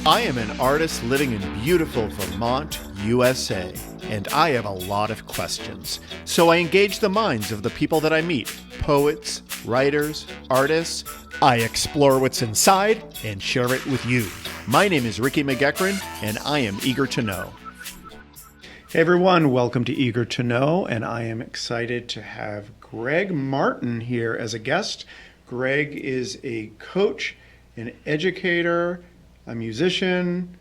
I am an artist living in beautiful Vermont, USA, and I have a lot of questions. So I engage the minds of the people that I meet, poets, writers, artists. I explore what's inside and share it with you. My name is Ricky McGeckran, and I am eager to know. Hey everyone, welcome to Eager to Know, and I am excited to have Greg Martin here as a guest. Greg is a coach, an educator, a musician,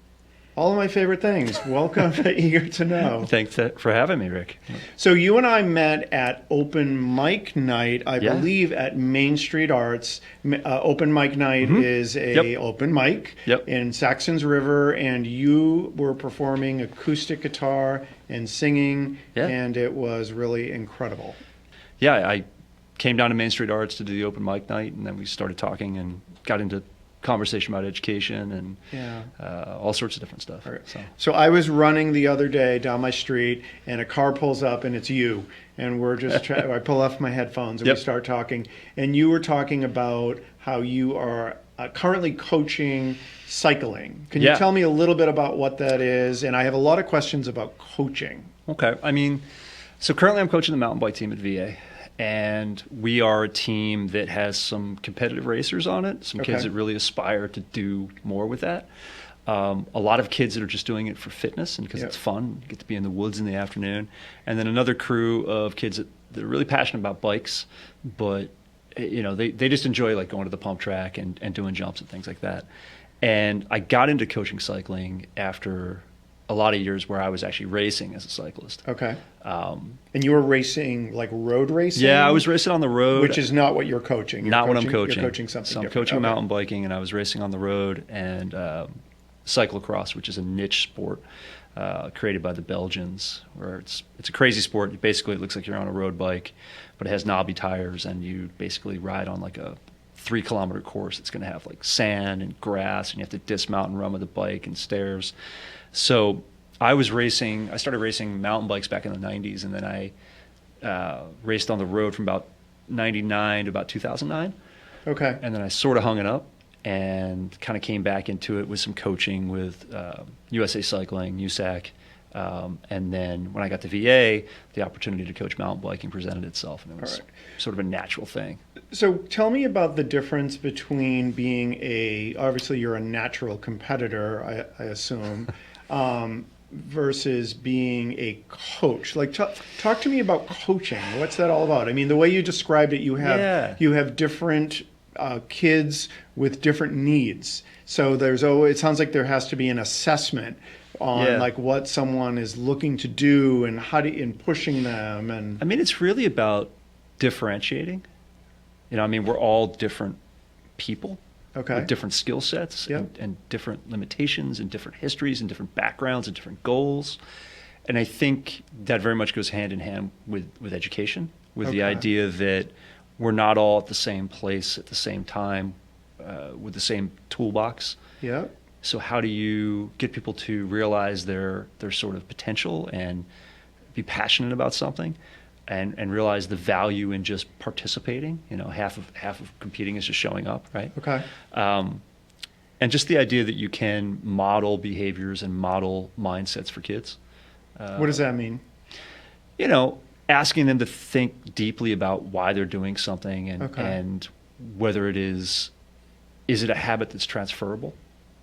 all of my favorite things. Welcome to Eager to Know. Thanks for having me, Rick. So you and I met at open mic night, I believe, at Main Street Arts. Open mic night is a open mic in Saxons River, and you were performing acoustic guitar and singing, and it was really incredible. Yeah, I came down to Main Street Arts to do the open mic night, and then we started talking and got into conversation about education and all sorts of different stuff. Right. So I was running the other day down my street, and a car pulls up, and it's you. And we're just I pull off my headphones, and we start talking. And you were talking about how you are currently coaching cycling. Can you tell me a little bit about what that is? And I have a lot of questions about coaching. Okay. So currently I'm coaching the mountain bike team at VA. And we are a team that has some competitive racers on it, some kids that really aspire to do more with that. A lot of kids that are just doing it for fitness and because it's fun, you get to be in the woods in the afternoon. And then another crew of kids that are really passionate about bikes, but they just enjoy like going to the pump track and doing jumps and things like that. And I got into coaching cycling after a lot of years where I was actually racing as a cyclist. Okay. And you were racing, like road racing? Yeah, I was racing on the road. Which is not what you're coaching. What I'm coaching. You're coaching something So I'm different. coaching mountain biking, and I was racing on the road, and cyclocross, which is a niche sport created by the Belgians, where it's a crazy sport. Basically, it looks like you're on a road bike, but it has knobby tires, and you basically ride on like a 3-kilometer course. It's going to have like sand and grass, and you have to dismount and run with the bike and stairs. So I started racing mountain bikes back in the 90s, and then I raced on the road from about 99 to about 2009. Okay. And then I sort of hung it up and kind of came back into it with some coaching with USA Cycling, USAC. And then when I got to VA, the opportunity to coach mountain biking presented itself, and it was sort of a natural thing. So tell me about the difference between being obviously you're a natural competitor, I assume, versus being a coach. Like, talk to me about coaching. What's that all about? I mean, the way you described it, you have different kids with different needs. So it sounds like there has to be an assessment on like what someone is looking to do and in pushing them. And it's really about differentiating. We're all different people. With different skill sets and different limitations and different histories and different backgrounds and different goals. And I think that very much goes hand in hand with education, with the idea that we're not all at the same place at the same time with the same toolbox. Yeah. So how do you get people to realize their sort of potential and be passionate about something? And realize the value in just participating. Half of competing is just showing up, right? Okay. And just the idea that you can model behaviors and model mindsets for kids. What does that mean? Asking them to think deeply about why they're doing something and whether it is it a habit that's transferable?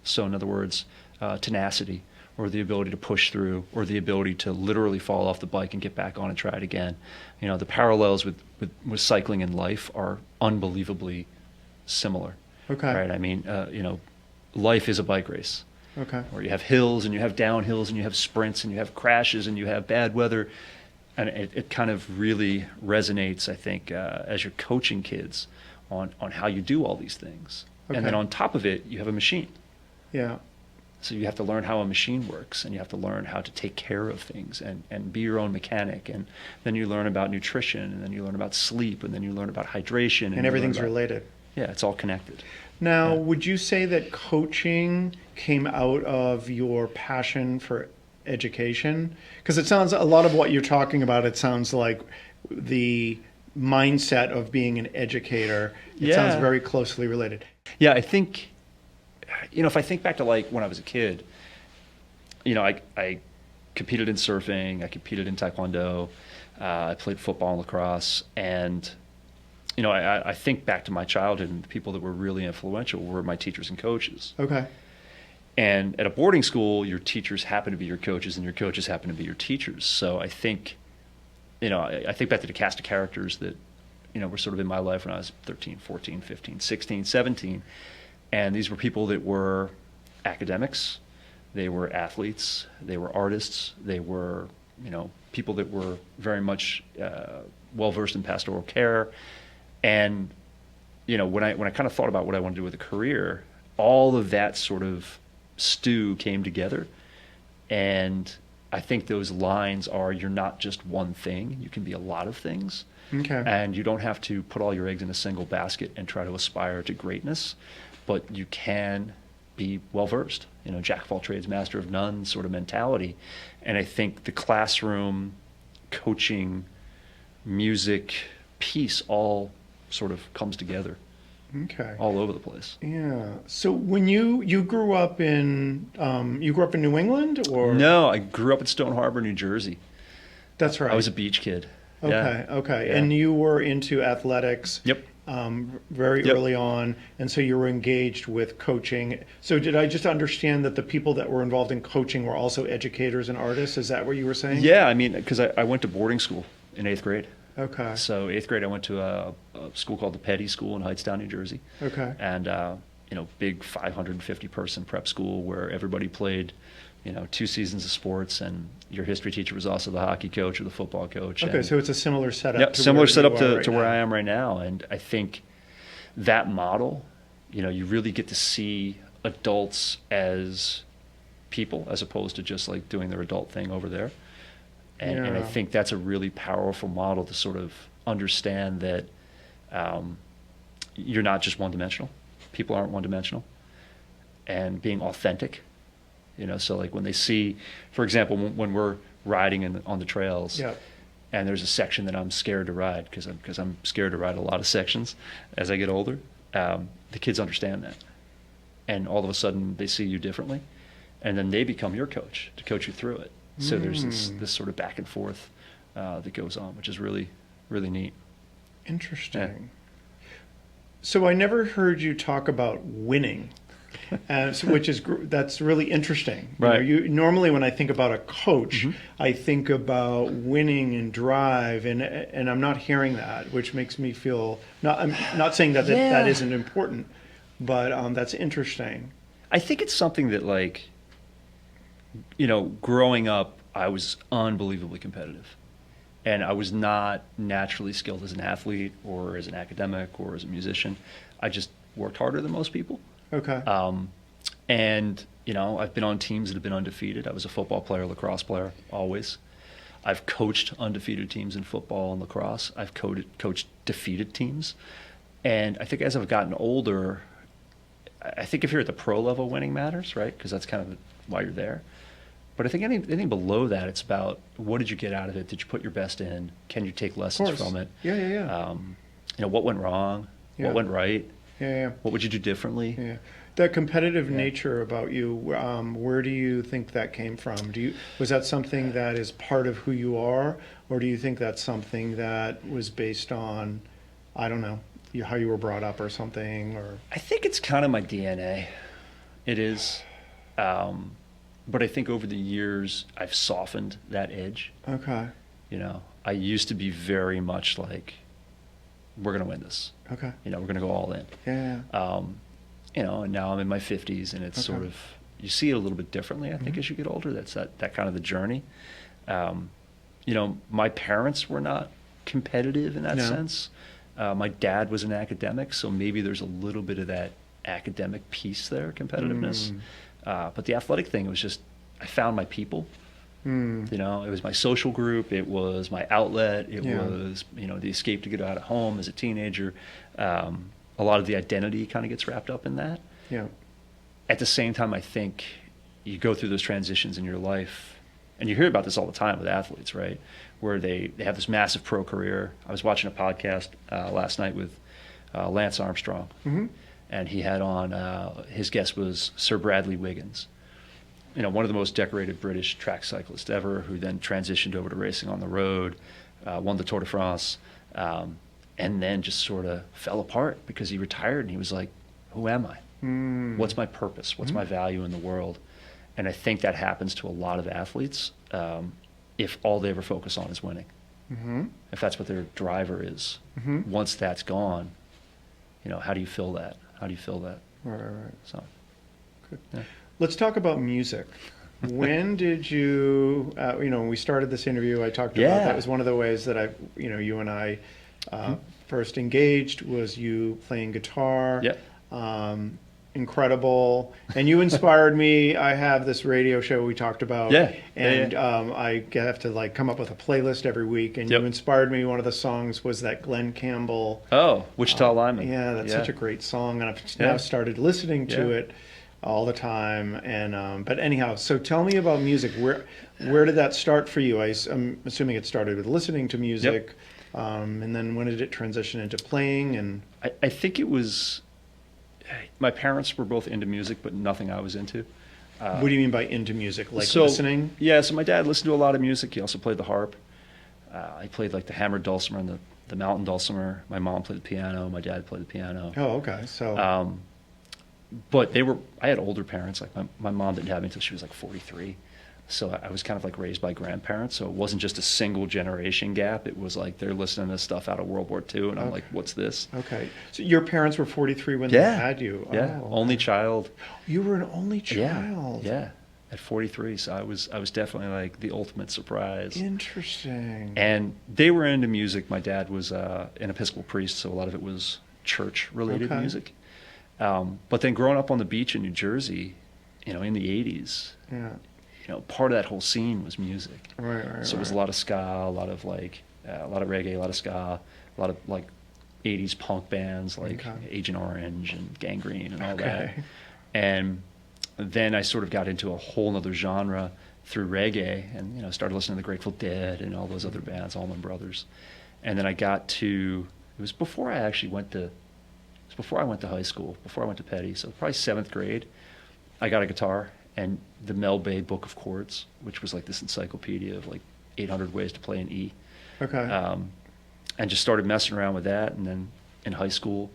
So in other words, tenacity, or the ability to push through, or the ability to literally fall off the bike and get back on and try it again. The parallels with cycling and life are unbelievably similar. Okay. Right? Life is a bike race. Okay. Where you have hills and you have downhills and you have sprints and you have crashes and you have bad weather. And it kind of really resonates, I think, as you're coaching kids on how you do all these things. Okay. And then on top of it, you have a machine. Yeah. So you have to learn how a machine works, and you have to learn how to take care of things and be your own mechanic. And then you learn about nutrition, and then you learn about sleep, and then you learn about hydration. And everything's related. Yeah, it's all connected. Now, would you say that coaching came out of your passion for education? Because it sounds, a lot of what you're talking about, it sounds like the mindset of being an educator. It sounds very closely related. Yeah, I think if I think back to like when I was a kid, I competed in surfing, I competed in taekwondo, I played football and lacrosse, and I think back to my childhood, and the people that were really influential were my teachers and coaches. Okay. And at a boarding school, your teachers happen to be your coaches, and your coaches happen to be your teachers. So I think, I think back to the cast of characters that, were sort of in my life when I was 13, 14, 15, 16, 17. And these were people that were academics, they were athletes, they were artists, they were, people that were very much well-versed in pastoral care. And, when I kind of thought about what I want to do with a career, all of that sort of stew came together. And I think those lines are, you're not just one thing, you can be a lot of things. Okay. And you don't have to put all your eggs in a single basket and try to aspire to greatness, but you can be well-versed, jack of all trades, master of none sort of mentality. And I think the classroom, coaching, music, piece all sort of comes together. Okay. All over the place. Yeah. So when you grew up in New England, or? No, I grew up in Stone Harbor, New Jersey. That's right. I was a beach kid. Okay. Yeah. Okay. Yeah. And you were into athletics. Yep. Very early on, and so you were engaged with coaching. So did I just understand that the people that were involved in coaching were also educators and artists? Is that what you were saying? Yeah, I mean, because I went to boarding school in 8th grade. Okay. So 8th grade, I went to a school called the Petty School in Hightstown, New Jersey. Okay. And big 550-person prep school where everybody played, 2 seasons of sports, and your history teacher was also the hockey coach or the football coach. Okay, and, so it's a similar setup. Yep, to similar where setup you are to where now. I am right now. And I think that model, you really get to see adults as people as opposed to just like doing their adult thing over there. And I think that's a really powerful model to sort of understand that you're not just one-dimensional. People aren't one-dimensional. And being authentic, so like when they see, for example, when we're riding on the trails, Yeah. and there's a section that I'm scared to ride because I'm scared to ride a lot of sections as I get older, the kids understand that. And all of a sudden they see you differently, and then they become your coach to coach you through it. So there's this sort of back and forth that goes on, which is really, really neat. Interesting. Yeah. So I never heard you talk about winning, that's really interesting. Right. Normally when I think about a coach, I think about winning and drive, and I'm not hearing that, which makes me feel I'm not saying that that isn't important, but that's interesting. I think it's something that, like, growing up, I was unbelievably competitive. And I was not naturally skilled as an athlete or as an academic or as a musician. I just worked harder than most people. Okay. And, I've been on teams that have been undefeated. I was a football player, lacrosse player, always. I've coached undefeated teams in football and lacrosse. I've coached defeated teams. And I think as I've gotten older, I think if you're at the pro level, winning matters, right? Because that's kind of why you're there. But I think anything below that, it's about what did you get out of it? Did you put your best in? Can you take lessons from it? Yeah. What went wrong? Yeah. What went right? Yeah. What would you do differently? Yeah. That competitive nature about you, where do you think that came from? Was that something that is part of who you are, or do you think that's something that was based on, I don't know, how you were brought up or something? Or I think it's kind of my DNA. It is. But I think over the years, I've softened that edge. Okay. I used to be very much like, we're going to win this. Okay. We're going to go all in. Yeah. And now I'm in my 50s, and it's sort of, you see it a little bit differently, I think, as you get older. That's that kind of the journey. My parents were not competitive in that sense. My dad was an academic, so maybe there's a little bit of that academic piece there, competitiveness. But the athletic thing was just, I found my people. It was my social group. It was my outlet. It was, the escape to get out of home as a teenager. A lot of the identity kind of gets wrapped up in that. Yeah. At the same time, I think you go through those transitions in your life, and you hear about this all the time with athletes, right? Where they have this massive pro career. I was watching a podcast last night with Lance Armstrong. and he had on, his guest was Sir Bradley Wiggins, one of the most decorated British track cyclists ever, who then transitioned over to racing on the road, won the Tour de France, and then just sort of fell apart because he retired and he was like, who am I? What's my purpose? What's my value in the world? And I think that happens to a lot of athletes if all they ever focus on is winning. If that's what their driver is. Once that's gone, how do you fill that? How do you fill that? Right. So, good. Yeah. Let's talk about music. When did you, when we started this interview, I talked about that was one of the ways that you and I first engaged was you playing guitar. Yeah. Incredible. And you inspired me. I have this radio show we talked about. And I have to come up with a playlist every week. And you inspired me. One of the songs was that Glenn Campbell. Oh, Wichita Lineman. Yeah, that's such a great song. And I've now started listening to it all the time. And but anyhow, so tell me about music. Where did that start for you? I'm assuming it started with listening to music. And then when did it transition into playing? And I think it was, my parents were both into music, but nothing I was into. What do you mean by into music? Listening? Yeah, so my dad listened to a lot of music. He also played the harp. I played the hammered dulcimer and the mountain dulcimer. My mom played the piano. My dad played the piano. Oh, okay. So, but I had older parents. My mom didn't have me until she was 43. So I was kind of raised by grandparents. So it wasn't just a single generation gap. It was they're listening to stuff out of World War II. And I'm like, what's this? Okay. So your parents were 43 when they had you? Yeah. Oh, okay. Only child. You were an only child? Yeah. At 43. So I was definitely the ultimate surprise. Interesting. And they were into music. My dad was an Episcopal priest. So a lot of it was church related music. But then growing up on the beach in New Jersey, in the 80s. Yeah. Part of that whole scene was music. Right. So it was a lot of ska, a lot of reggae, a lot of ska, a lot of 80s punk bands Agent Orange and Gangrene and all that. And then I sort of got into a whole other genre through reggae and started listening to the Grateful Dead and all those other bands, Allman Brothers. And then I got to, it was before I went to high school, before I went to Petty, so probably 7th grade, I got a guitar. And the Mel Bay Book of Chords, which was this encyclopedia of 800 ways to play an E. Okay. And just started messing around with that. And then in high school,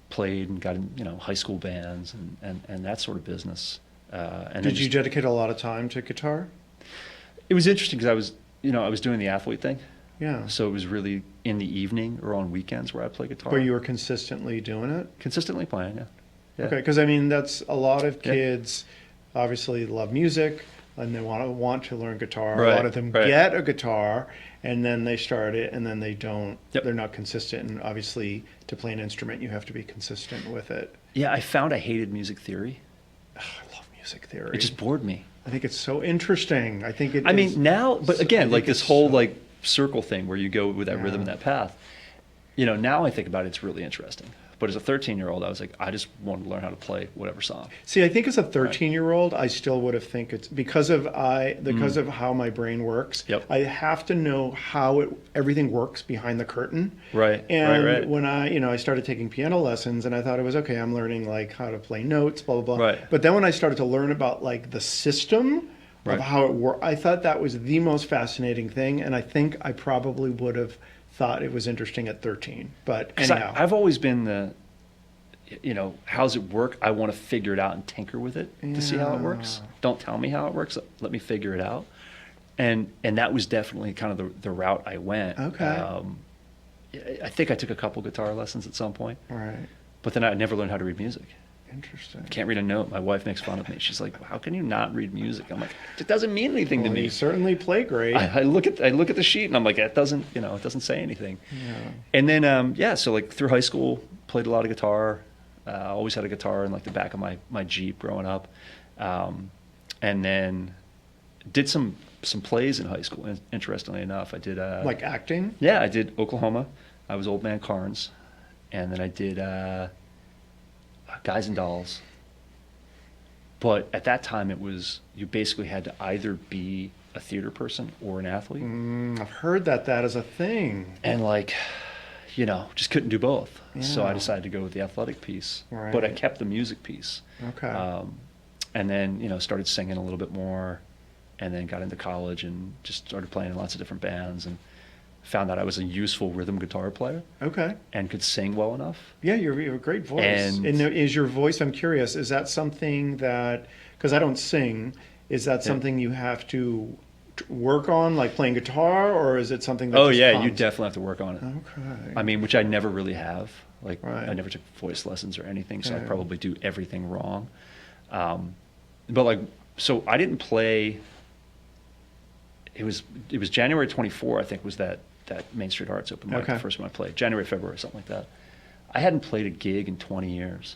played and got in, high school bands and that sort of business. And did you dedicate a lot of time to guitar? It was interesting because I was doing the athlete thing. Yeah. So it was really in the evening or on weekends where I play guitar. But you were consistently doing it? Consistently playing, yeah. Okay, because that's a lot of kids. Obviously love music and they want to learn guitar. Right, a lot of them get a guitar and then they start it and then they don't. They're not consistent. And obviously to play an instrument you have to be consistent with it. Yeah, I found I hated music theory. Oh, I love music theory. It just bored me. I think it's so interesting. I think it. I mean now, but again, this whole circle thing where you go with that rhythm and that path. Now I think about it, it's really interesting. But as a 13-year-old, I was I just wanted to learn how to play whatever song. See, I think as a 13-year-old, I still would have think it's because of how my brain works. I have to know how everything works behind the curtain. Right. And when I started taking piano lessons, and I thought it was okay. I'm learning how to play notes, blah blah blah. Right. But then when I started to learn about the system of how it works, I thought that was the most fascinating thing, and I think I probably would have thought it was interesting at 13. But anyhow, I've always been how's it work? I want to figure it out and tinker with it to see how it works. Don't tell me how it works. Let me figure it out. And that was definitely kind of the route I went. Okay. I think I took a couple guitar lessons at some point. Right. But then I never learned how to read music. Interesting. Can't read a note. My wife makes fun of me. She's like, "How can you not read music?" I'm like, "It doesn't mean anything to me." You certainly play great. I look at the sheet and I'm like, "It doesn't say anything." Yeah. And then so through high school, played a lot of guitar. Always had a guitar in the back of my Jeep growing up, and then did some plays in high school. Interestingly enough, I did acting. Yeah, I did Oklahoma. I was Old Man Carnes, and then I did Guys and Dolls. But at that time, it was you basically had to either be a theater person or an athlete. I've heard that is a thing. And just couldn't do both. Yeah. So I decided to go with the athletic piece, Right. but I kept the music piece. Okay. And then, started singing a little bit more, and then got into college and just started playing in lots of different bands, and found out I was a useful rhythm guitar player. Okay. And could sing well enough. Yeah, you have a great voice. And is your voice, I'm curious, is that something that, because I don't sing, is that something you have to work on, like playing guitar, or is it something that Oh, just yeah, comes? you definitely have to work on it. Okay. I mean, which I never really have. Like, Right. I never took voice lessons or anything, so I Yeah. probably do everything wrong. But so I didn't play. It was January 24, I think, was that Main Street Arts open mic, Okay. the first one I played. January, February, something like that. I hadn't played a gig in 20 years.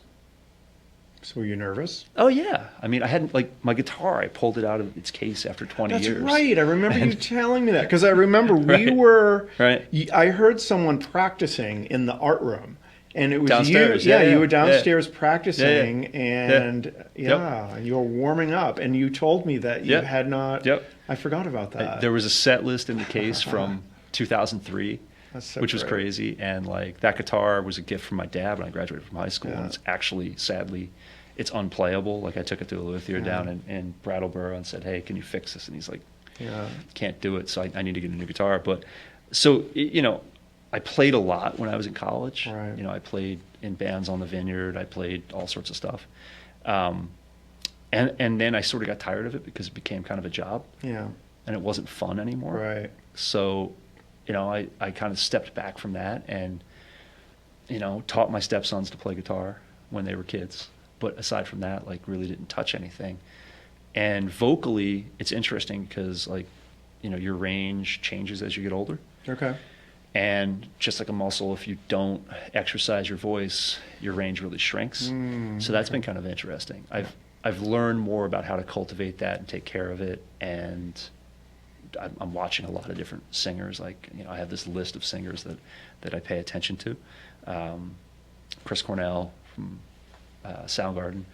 So were you nervous? Oh, yeah. I mean, I hadn't, my guitar, I pulled it out of its case after 20 That's years. right. I remember you telling me that, because I remember we Right. were. Right. I heard someone practicing in the art room, and it was Downstairs, you. yeah, you were yeah. downstairs practicing, Yeah. and Yep. you were warming up, and you told me that you Yep. had not. Yep. I forgot about that. There was a set list in the case from 2003, That's so which was great. crazy. And that guitar was a gift from my dad when I graduated from high school. Yeah. And it's actually, sadly, it's unplayable. Like, I took it to a luthier Yeah. down in Brattleboro and said, "Hey, can you fix this?" And he's like, Yeah. "Can't do it. So I need to get a new guitar." But so, I played a lot when I was in college. Right. I played in bands on the Vineyard. I played all sorts of stuff. And then I sort of got tired of it because it became kind of a job. Yeah. And it wasn't fun anymore. Right. So, I kind of stepped back from that and, taught my stepsons to play guitar when they were kids. But aside from that, really didn't touch anything. And vocally, it's interesting because, your range changes as you get older. Okay. And just like a muscle, if you don't exercise your voice, your range really shrinks. So that's been kind of interesting. I've learned more about how to cultivate that and take care of it. And I'm watching a lot of different singers. I have this list of singers that I pay attention to. Chris Cornell from Soundgarden,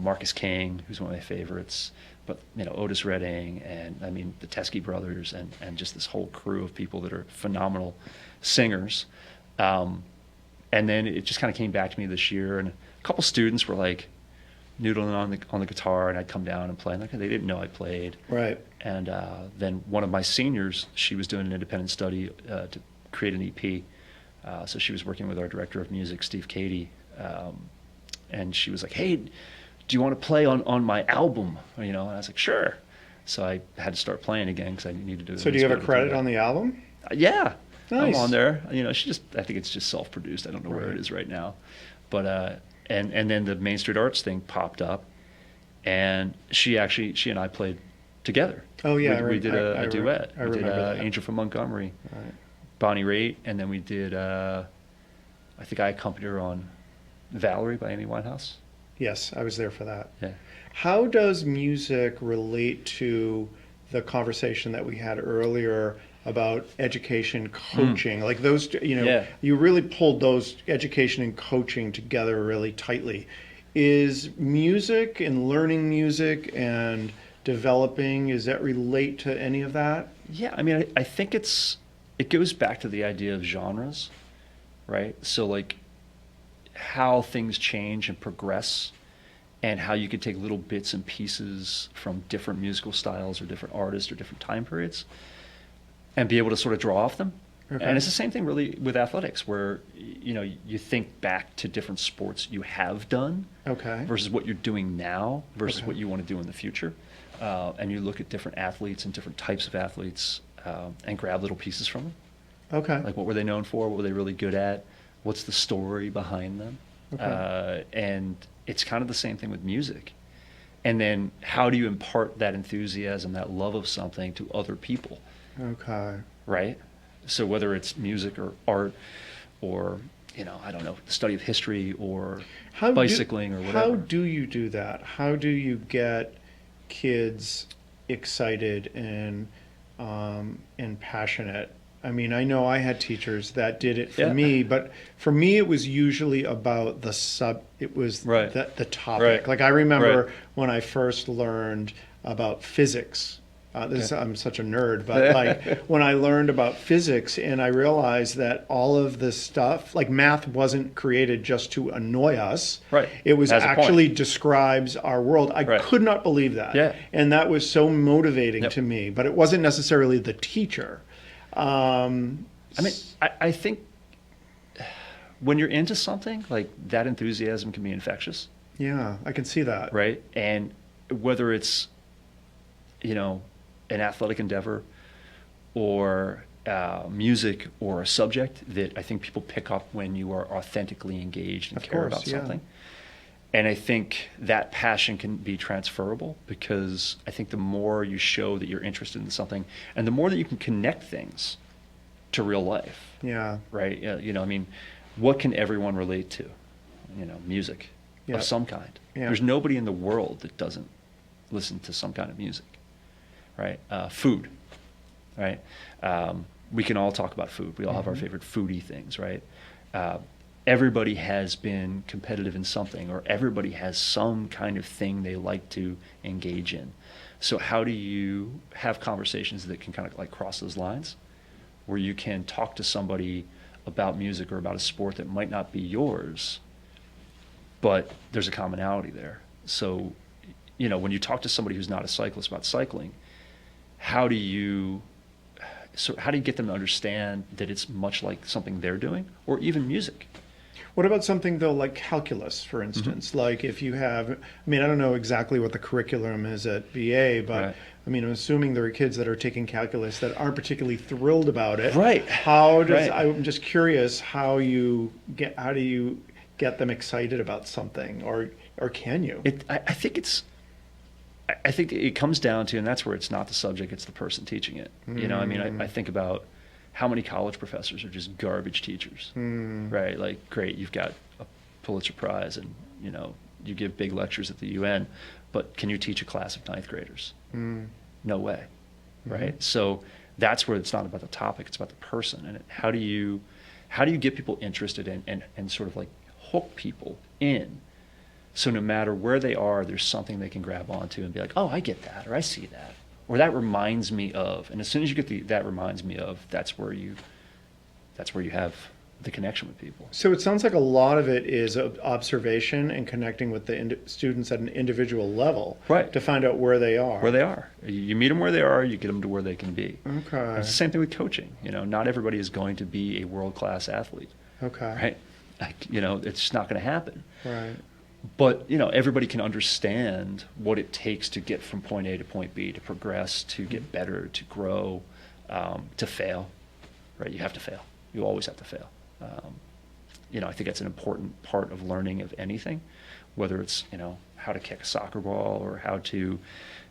Marcus King, who's one of my favorites, but Otis Redding, and I mean the Teskey brothers, and just this whole crew of people that are phenomenal singers. And then it just kind of came back to me this year, and a couple students were noodling on the guitar, and I'd come down and play. And they didn't know I played. Right. And then one of my seniors, she was doing an independent study to create an EP. So she was working with our director of music, Steve Cady, and she was like, "Hey, do you want to play on my album?" And I was like, "Sure." So I had to start playing again because I needed to. So do you have a credit on the album? Yeah, Nice. I'm on there. I think it's just self-produced. I don't know where Right. it is right now, but and then the Main Street Arts thing popped up, and she and I played together. Oh yeah, we did a duet. I We did remember that. Angel from Montgomery, Right. Bonnie Raitt, and then we did. I think I accompanied her on Valerie by Amy Winehouse. Yes, I was there for that. Yeah. How does music relate to the conversation that we had earlier about education, coaching? Like those, Yeah. you really pulled those education and coaching together really tightly. Is music and learning music and developing, does that relate to any of that? Yeah, I mean, I think it goes back to the idea of genres, right? So how things change and progress, and how you could take little bits and pieces from different musical styles or different artists or different time periods and be able to sort of draw off them. Okay. And it's the same thing really with athletics, where you think back to different sports you have done Okay. versus what you're doing now versus Okay. what you want to do in the future. And you look at different athletes and different types of athletes and grab little pieces from them. Okay. Like, what were they known for? What were they really good at? What's the story behind them? Okay. And it's kind of the same thing with music. And then how do you impart that enthusiasm, that love of something to other people, Okay. right? So whether it's music or art or, I don't know, the study of history or bicycling or whatever. How do you do that? How do you get kids excited and passionate? I mean, I know I had teachers that did it for Yeah. me, but for me, it was usually about it was Right. the topic. Right. Like I remember Right. when I first learned about physics I'm such a nerd, but like when I learned about physics and I realized that all of this stuff, like math wasn't created just to annoy us. Right. It was Has a actually point. describes our world. I Right. could not believe that. Yeah. And that was so motivating Yep. to me, but it wasn't necessarily the teacher. I mean, I think when you're into something, like that enthusiasm can be infectious. Yeah, I can see that. Right. And whether it's, an athletic endeavor or music or a subject that I think people pick up when you are authentically engaged and Of care course, about yeah. something. And I think that passion can be transferable because I think the more you show that you're interested in something and the more that you can connect things to real life, Yeah. right? I mean, what can everyone relate to? Music Yeah. of some kind. Yeah. There's nobody in the world that doesn't listen to some kind of music, right? Food, right? We can all talk about food. We all have our favorite foodie things, right? Everybody has been competitive in something, or everybody has some kind of thing they like to engage in. So how do you have conversations that can kind of like cross those lines, where you can talk to somebody about music or about a sport that might not be yours, but there's a commonality there. So, when you talk to somebody who's not a cyclist about cycling, how do you get them to understand that it's much like something they're doing, or even music? What about something though like calculus, for instance? Like if you have, I mean, I don't know exactly what the curriculum is at VA, but Right. I mean, I'm assuming there are kids that are taking calculus that aren't particularly thrilled about it. Right. How does, Right. I'm just curious how do you get them excited about something, or can you? I think it comes down to, and that's where it's not the subject, it's the person teaching it. I mean, I think about how many college professors are just garbage teachers, right? Like, great, you've got a Pulitzer Prize and, you give big lectures at the UN, but can you teach a class of ninth graders? No way, right? So that's where it's not about the topic, it's about the person. And how do you get people interested in and sort of like hook people in? So no matter where they are, there's something they can grab onto and be like, oh, I get that, or I see that, or that reminds me of. And as soon as you get that reminds me of, that's where you have the connection with people. So it sounds like a lot of it is observation and connecting with the students at an individual level, Right. to find out where they are. Where they are. You meet them where they are, you get them to where they can be. Okay. It's the same thing with coaching. Not everybody is going to be a world-class athlete, Okay. right? It's just not going to happen. Right. But, everybody can understand what it takes to get from point A to point B, to progress, to get better, to grow, to fail, right? You have to fail. You always have to fail. I think that's an important part of learning of anything, whether it's, how to kick a soccer ball, or how to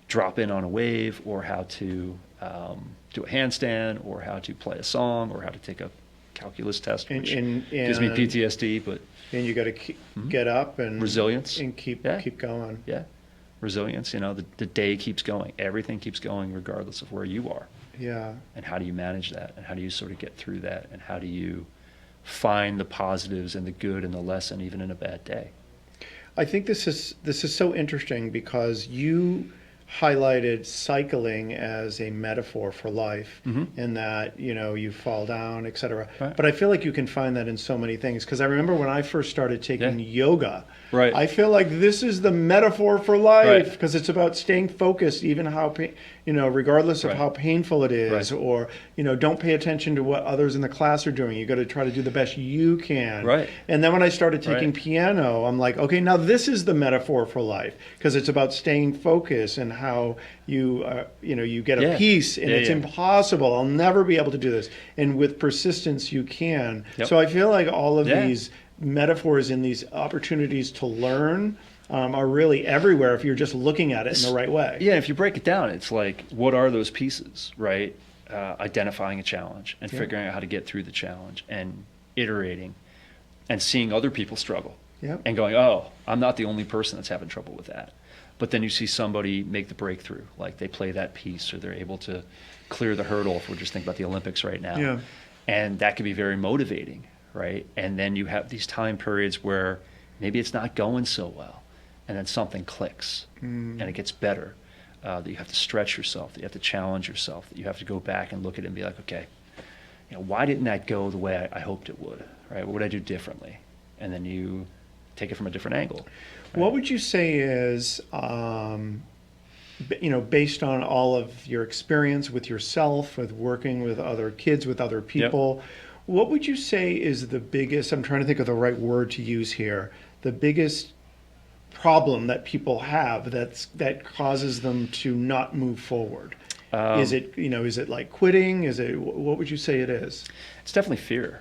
drop in on a wave, or how to do a handstand, or how to play a song, or how to take a calculus test, which gives me PTSD, but... And you got to get up and resilience and keep going. Yeah, resilience. The day keeps going. Everything keeps going, regardless of where you are. Yeah. And how do you manage that? And how do you sort of get through that? And how do you find the positives and the good and the lesson, even in a bad day? I think this is so interesting because you highlighted cycling as a metaphor for life, and that you fall down, etc. Right. But I feel like you can find that in so many things, because I remember when I first started taking yoga, Right. I feel like this is the metaphor for life, Right. because it's about staying focused, even how regardless of Right. how painful it is, Right. or don't pay attention to what others in the class are doing. You got to try to do the best you can. Right. And then when I started taking Right. piano, I'm like, okay, now this is the metaphor for life, because it's about staying focused and how you get a Yeah. piece, and Yeah, it's yeah. impossible. I'll never be able to do this. And with persistence, you can. Yep. So I feel like all of Yeah. these metaphors and these opportunities to learn are really everywhere if you're just looking at it in the right way. Yeah, if you break it down, it's like, what are those pieces, right? Identifying a challenge and figuring out how to get through the challenge, and iterating and seeing other people struggle, Yep. and going, oh, I'm not the only person that's having trouble with that. But then you see somebody make the breakthrough, like they play that piece, or they're able to clear the hurdle, if we're just thinking about the Olympics right now. Yeah. And that can be very motivating, right? And then you have these time periods where maybe it's not going so well, and then something clicks and it gets better. that you have to stretch yourself, that you have to challenge yourself, that you have to go back and look at it and be like, okay, why didn't that go the way I hoped it would, right? What would I do differently? And then you take it from a different angle. Right? What would you say is, based on all of your experience with yourself, with working with other kids, with other people, what would you say is the biggest, I'm trying to think of the right word to use here, the biggest problem that people have that causes them to not move forward? Is it like quitting? What would you say it is? It's definitely fear.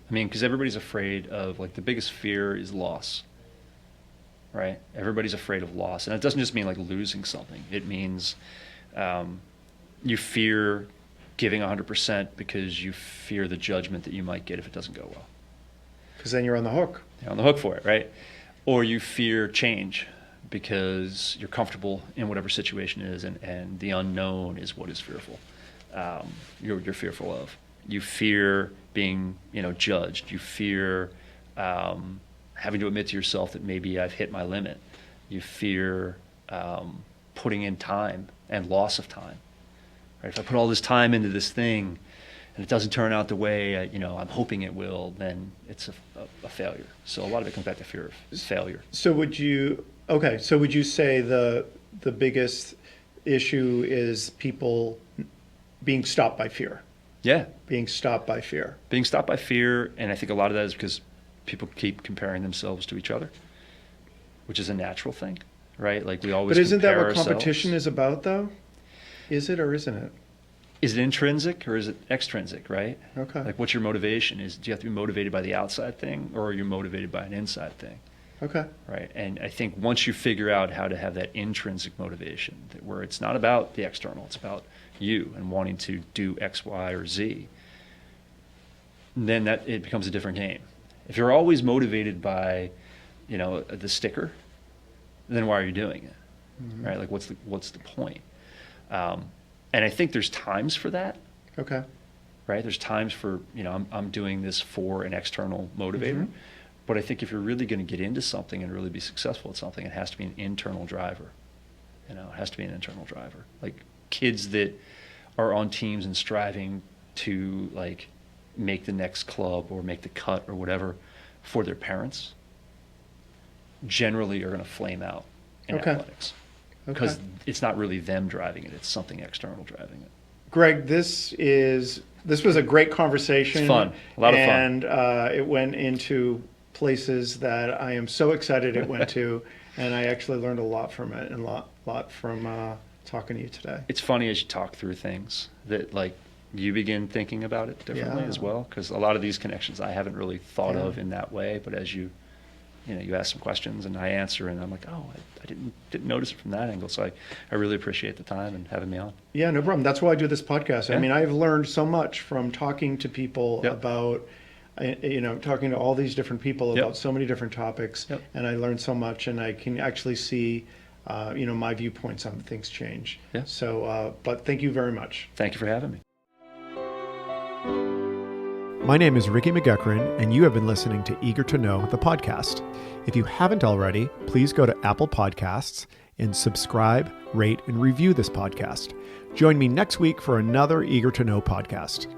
I mean, because everybody's afraid of, like, the biggest fear is loss, right? Everybody's afraid of loss. And it doesn't just mean like losing something. It means you fear giving 100% because you fear the judgment that you might get if it doesn't go well. Because then you're on the hook. You're on the hook for it, right? Or you fear change because you're comfortable in whatever situation it is, and the unknown is what is fearful. You're fearful of. You fear being, judged. You fear having to admit to yourself that maybe I've hit my limit. You fear putting in time and loss of time. Right? If I put all this time into this thing and it doesn't turn out the way I'm hoping it will, then it's a failure. So a lot of it comes back to fear of failure. So would you say the biggest issue is people being stopped by fear? Yeah. Being stopped by fear. Being stopped by fear, and I think a lot of that is because people keep comparing themselves to each other, which is a natural thing, right? Like we always. But isn't that what ourselves. competition is about, though? Is it or isn't it? Is it intrinsic or is it extrinsic, right? Okay. Like what's your motivation? Do you have to be motivated by the outside thing, or are you motivated by an inside thing? Okay. Right. And I think once you figure out how to have that intrinsic motivation, where it's not about the external, it's about you and wanting to do X, Y, or Z, then it becomes a different game. If you're always motivated by, the sticker, then why are you doing it? Mm-hmm. Right? Like what's the point? And I think there's times for that. Okay. Right? There's times for, I'm doing this for an external motivator. Mm-hmm. But I think if you're really going to get into something and really be successful at something, it has to be an internal driver. It has to be an internal driver. Like kids that are on teams and striving to like make the next club or make the cut or whatever for their parents generally are going to flame out in athletics. Because it's not really them driving it, it's something external driving it. Greg, this was a great conversation. It's fun, a lot of fun. And it went into places that I am so excited it went to, and I actually learned a lot from it and a lot from talking to you today. It's funny as you talk through things that like you begin thinking about it differently as well, because a lot of these connections I haven't really thought of in that way, but as you ask some questions and I answer, and I'm like, oh, I didn't notice it from that angle. So I really appreciate the time and having me on. Yeah, no problem. That's why I do this podcast. Yeah. I mean, I've learned so much from talking to people about, talking to all these different people about so many different topics. Yep. And I learned so much, and I can actually see, my viewpoints on things change. Yeah. So, but thank you very much. Thank you for having me. My name is Ricky McGuckran, and you have been listening to Eager to Know, the podcast. If you haven't already, please go to Apple Podcasts and subscribe, rate, and review this podcast. Join me next week for another Eager to Know podcast.